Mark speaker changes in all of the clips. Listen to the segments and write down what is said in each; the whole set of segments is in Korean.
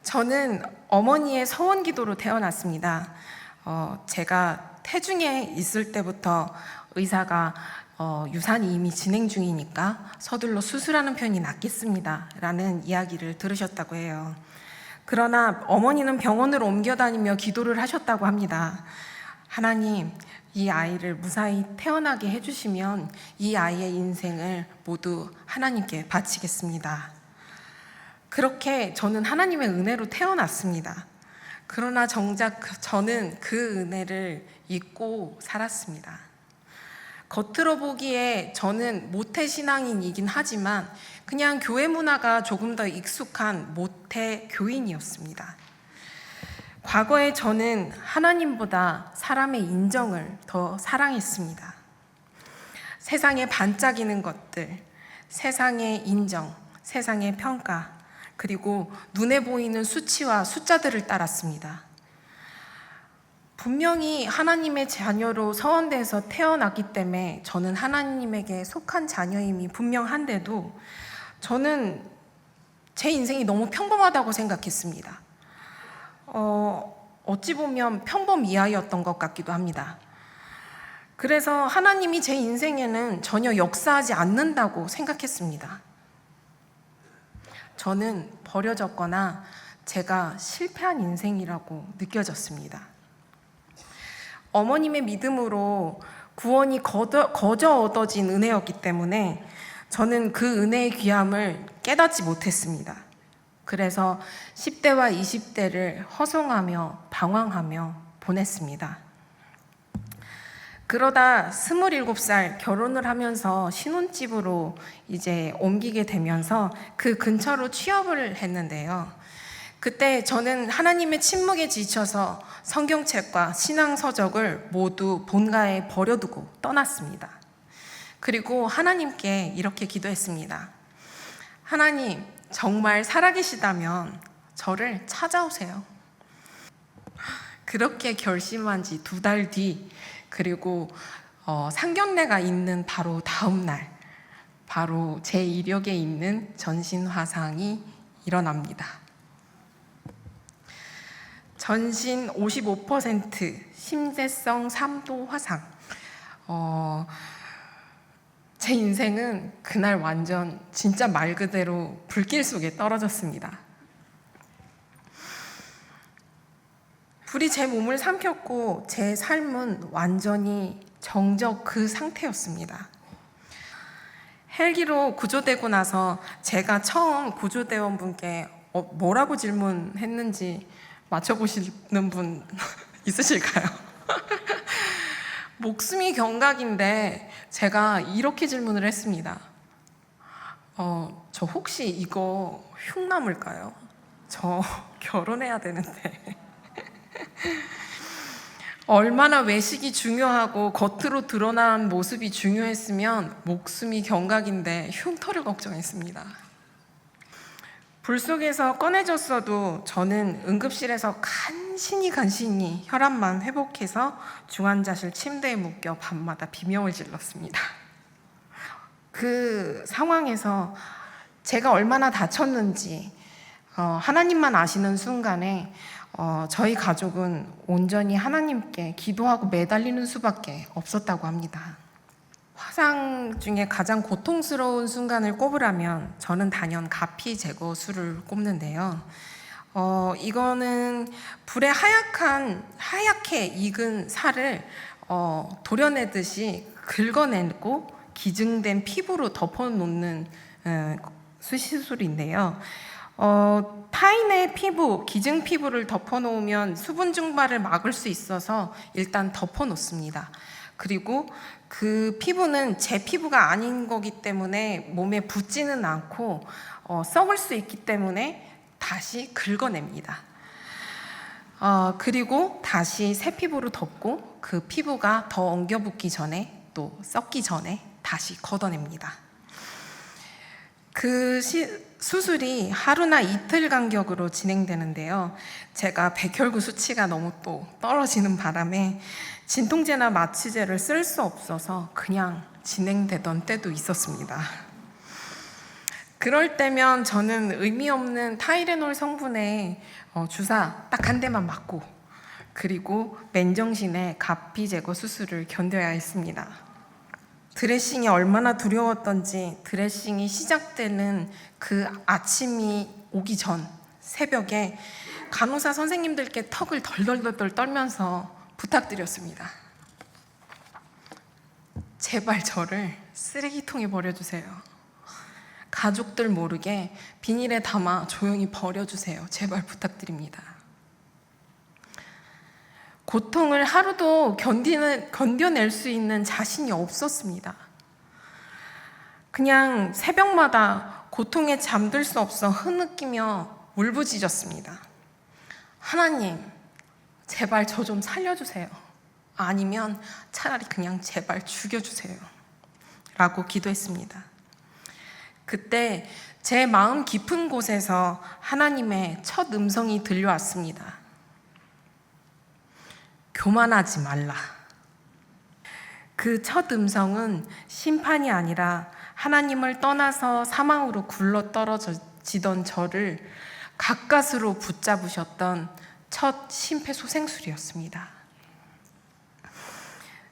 Speaker 1: 저는 어머니의 서원 기도로 태어났습니다. 제가 태중에 있을 때부터 의사가 유산이 이미 진행 중이니까 서둘러 수술하는 편이 낫겠습니다 라는 이야기를 들으셨다고 해요. 그러나 어머니는 병원으로 옮겨 다니며 기도를 하셨다고 합니다. 하나님, 이 아이를 무사히 태어나게 해주시면 이 아이의 인생을 모두 하나님께 바치겠습니다. 그렇게 저는 하나님의 은혜로 태어났습니다. 그러나 정작 저는 그 은혜를 잊고 살았습니다. 겉으로 보기에 저는 모태신앙인이긴 하지만 그냥 교회 문화가 조금 더 익숙한 모태 교인이었습니다. 과거에 저는 하나님보다 사람의 인정을 더 사랑했습니다. 세상에 반짝이는 것들, 세상의 인정, 세상의 평가, 그리고 눈에 보이는 수치와 숫자들을 따랐습니다. 분명히 하나님의 자녀로 서원돼서 태어났기 때문에 저는 하나님에게 속한 자녀임이 분명한데도 저는 제 인생이 너무 평범하다고 생각했습니다. 어찌 보면 평범 이하였던 것 같기도 합니다. 그래서 하나님이 제 인생에는 전혀 역사하지 않는다고 생각했습니다. 저는 버려졌거나 제가 실패한 인생이라고 느껴졌습니다. 어머님의 믿음으로 구원이 거저 얻어진 은혜였기 때문에 저는 그 은혜의 귀함을 깨닫지 못했습니다. 그래서 10대와 20대를 허송하며 방황하며 보냈습니다. 그러다 27살 결혼을 하면서 신혼집으로 이제 옮기게 되면서 그 근처로 취업을 했는데요. 그때 저는 하나님의 침묵에 지쳐서 성경책과 신앙서적을 모두 본가에 버려두고 떠났습니다. 그리고 하나님께 이렇게 기도했습니다. 하나님, 정말 살아계시다면 저를 찾아오세요. 그렇게 결심한 지 2달 뒤, 그리고 상견례가 있는 바로 다음 날, 바로 제 이력에 있는 전신 화상이 일어납니다. 전신 55% 심재성 3도 화상. 제 인생은 그날 완전 진짜 말 그대로 불길 속에 떨어졌습니다. 불이 제 몸을 삼켰고 제 삶은 완전히 정적 그 상태였습니다. 헬기로 구조되고 나서 제가 처음 구조대원분께 뭐라고 질문했는지 맞춰보시는 분 있으실까요? 목숨이 경각인데 제가 이렇게 질문을 했습니다. 저 혹시 이거 흉나물까요? 저 결혼해야 되는데. 얼마나 외식이 중요하고 겉으로 드러난 모습이 중요했으면 목숨이 경각인데 흉터를 걱정했습니다. 불 속에서 꺼내졌어도 저는 응급실에서 간신히 혈압만 회복해서 중환자실 침대에 묶여 밤마다 비명을 질렀습니다. 그 상황에서 제가 얼마나 다쳤는지 하나님만 아시는 순간에 저희 가족은 온전히 하나님께 기도하고 매달리는 수밖에 없었다고 합니다. 화상 중에 가장 고통스러운 순간을 꼽으라면 저는 단연 가피 제거술을 꼽는데요. 이거는 불에 하얗게 익은 살을 도려내듯이 긁어내고 기증된 피부로 덮어놓는 수시술인데요. 타인의 피부, 기증 피부를 덮어놓으면 수분 증발을 막을 수 있어서 일단 덮어놓습니다. 그리고 그 피부는 제 피부가 아닌 거기 때문에 몸에 붙지는 않고 썩을 수 있기 때문에 다시 긁어냅니다. 그리고 다시 새 피부로 덮고 그 피부가 더 엉겨붙기 전에 또 썩기 전에 다시 걷어냅니다. 그 수술이 하루나 이틀 간격으로 진행되는데요. 제가 백혈구 수치가 너무 또 떨어지는 바람에 진통제나 마취제를 쓸 수 없어서 그냥 진행되던 때도 있었습니다. 그럴 때면 저는 의미 없는 타이레놀 성분의 주사 딱 한 대만 맞고, 그리고 맨정신에 가피 제거 수술을 견뎌야 했습니다. 드레싱이 얼마나 두려웠던지 드레싱이 시작되는 그 아침이 오기 전 새벽에 간호사 선생님들께 턱을 덜덜덜 떨면서 부탁드렸습니다. 제발 저를 쓰레기통에 버려주세요. 가족들 모르게 비닐에 담아 조용히 버려주세요. 제발 부탁드립니다. 고통을 하루도 견뎌낼 수 있는 자신이 없었습니다. 그냥 새벽마다 고통에 잠들 수 없어 흐느끼며 울부짖었습니다. 하나님, 제발 저 좀 살려주세요. 아니면 차라리 그냥 제발 죽여주세요. 라고 기도했습니다. 그때 제 마음 깊은 곳에서 하나님의 첫 음성이 들려왔습니다. 교만하지 말라. 그 첫 음성은 심판이 아니라 하나님을 떠나서 사망으로 굴러 떨어지던 저를 가까스로 붙잡으셨던 첫 심폐소생술이었습니다.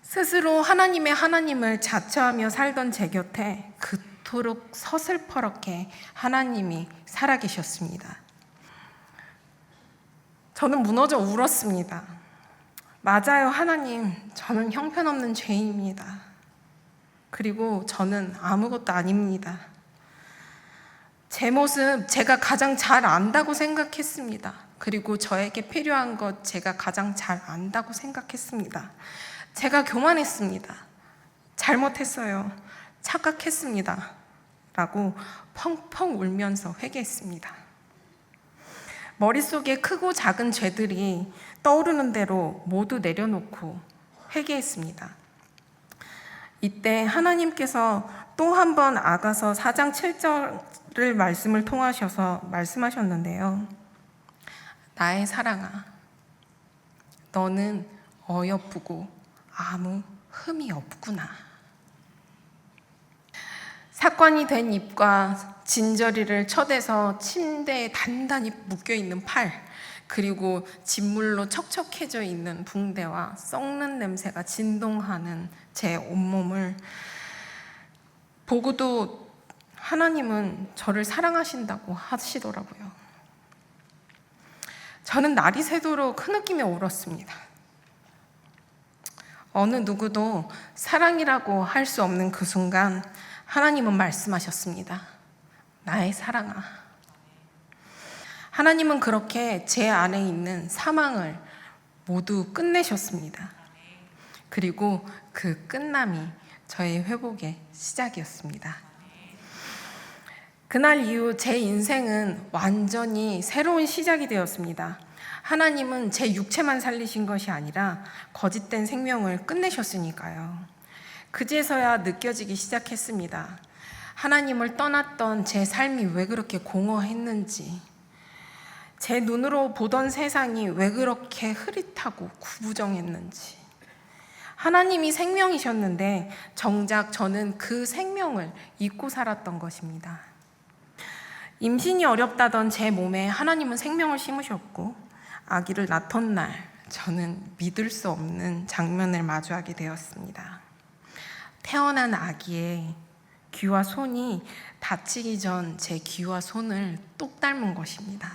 Speaker 1: 스스로 하나님을 자처하며 살던 제 곁에 그토록 서슬퍼렇게 하나님이 살아계셨습니다. 저는 무너져 울었습니다. 맞아요, 하나님. 저는 형편없는 죄인입니다. 그리고 저는 아무것도 아닙니다. 제 모습 제가 가장 잘 안다고 생각했습니다. 그리고 저에게 필요한 것 제가 가장 잘 안다고 생각했습니다. 제가 교만했습니다. 잘못했어요. 착각했습니다. 라고 펑펑 울면서 회개했습니다. 머릿속에 크고 작은 죄들이 떠오르는 대로 모두 내려놓고 회개했습니다. 이때 하나님께서 또 한 번 아가서 4장 7절을 말씀을 통하셔서 말씀하셨는데요. 나의 사랑아, 너는 어여쁘고 아무 흠이 없구나. 삭관이 된 입과 진저리를 쳐대서 침대에 단단히 묶여있는 팔, 그리고 진물로 척척해져 있는 붕대와 썩는 냄새가 진동하는 제 온몸을 보고도 하나님은 저를 사랑하신다고 하시더라고요. 저는 날이 새도록 흐느끼며 울었습니다. 어느 누구도 사랑이라고 할 수 없는 그 순간 하나님은 말씀하셨습니다. 나의 사랑아. 하나님은 그렇게 제 안에 있는 사망을 모두 끝내셨습니다. 그리고 그 끝남이 저의 회복의 시작이었습니다. 그날 이후 제 인생은 완전히 새로운 시작이 되었습니다. 하나님은 제 육체만 살리신 것이 아니라 거짓된 생명을 끝내셨으니까요. 그제서야 느껴지기 시작했습니다. 하나님을 떠났던 제 삶이 왜 그렇게 공허했는지, 제 눈으로 보던 세상이 왜 그렇게 흐릿하고 구부정했는지. 하나님이 생명이셨는데 정작 저는 그 생명을 잊고 살았던 것입니다. 임신이 어렵다던 제 몸에 하나님은 생명을 심으셨고, 아기를 낳던 날 저는 믿을 수 없는 장면을 마주하게 되었습니다. 태어난 아기의 귀와 손이 다치기 전 제 귀와 손을 똑 닮은 것입니다.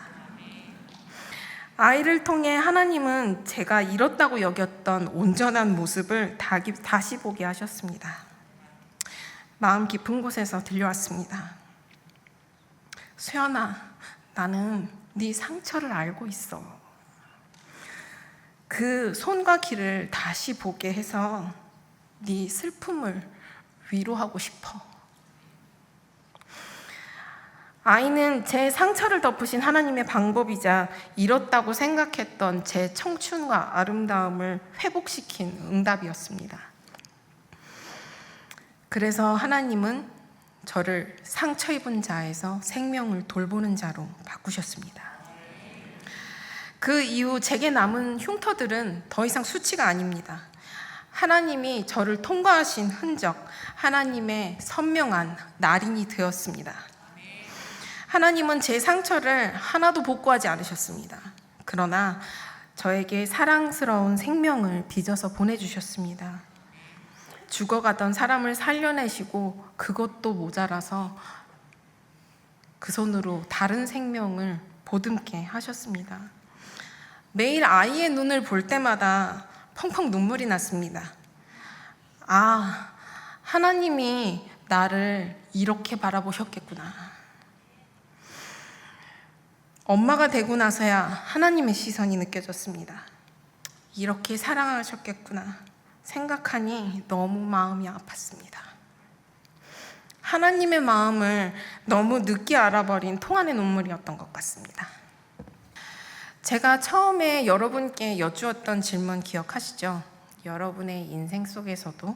Speaker 1: 아이를 통해 하나님은 제가 잃었다고 여겼던 온전한 모습을 다시 보게 하셨습니다. 마음 깊은 곳에서 들려왔습니다. 수연아, 나는 네 상처를 알고 있어. 그 손과 귀를 다시 보게 해서 네 슬픔을 위로하고 싶어. 아이는 제 상처를 덮으신 하나님의 방법이자 잃었다고 생각했던 제 청춘과 아름다움을 회복시킨 응답이었습니다. 그래서 하나님은 저를 상처 입은 자에서 생명을 돌보는 자로 바꾸셨습니다. 그 이후 제게 남은 흉터들은 더 이상 수치가 아닙니다. 하나님이 저를 통과하신 흔적, 하나님의 선명한 날인이 되었습니다. 하나님은 제 상처를 하나도 복구하지 않으셨습니다. 그러나 저에게 사랑스러운 생명을 빚어서 보내주셨습니다. 죽어가던 사람을 살려내시고 그것도 모자라서 그 손으로 다른 생명을 보듬게 하셨습니다. 매일 아이의 눈을 볼 때마다 펑펑 눈물이 났습니다. 아, 하나님이 나를 이렇게 바라보셨겠구나. 엄마가 되고 나서야 하나님의 시선이 느껴졌습니다. 이렇게 사랑하셨겠구나 생각하니 너무 마음이 아팠습니다. 하나님의 마음을 너무 늦게 알아버린 통안의 눈물이었던 것 같습니다. 제가 처음에 여러분께 여쭈었던 질문 기억하시죠? 여러분의 인생 속에서도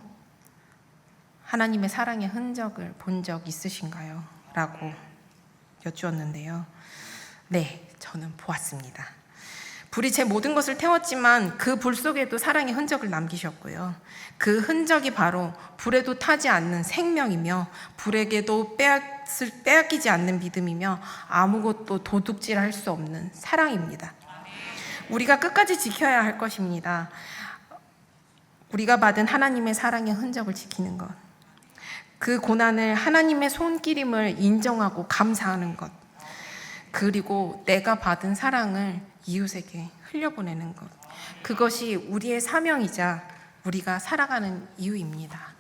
Speaker 1: 하나님의 사랑의 흔적을 본 적 있으신가요? 라고 여쭈었는데요. 네, 저는 보았습니다. 불이 제 모든 것을 태웠지만 그 불 속에도 사랑의 흔적을 남기셨고요. 그 흔적이 바로 불에도 타지 않는 생명이며 불에게도 빼앗기지 않는 믿음이며 아무것도 도둑질할 수 없는 사랑입니다. 우리가 끝까지 지켜야 할 것입니다. 우리가 받은 하나님의 사랑의 흔적을 지키는 것, 그 고난을 하나님의 손길임을 인정하고 감사하는 것, 그리고 내가 받은 사랑을 이웃에게 흘려보내는 것, 그것이 우리의 사명이자 우리가 살아가는 이유입니다.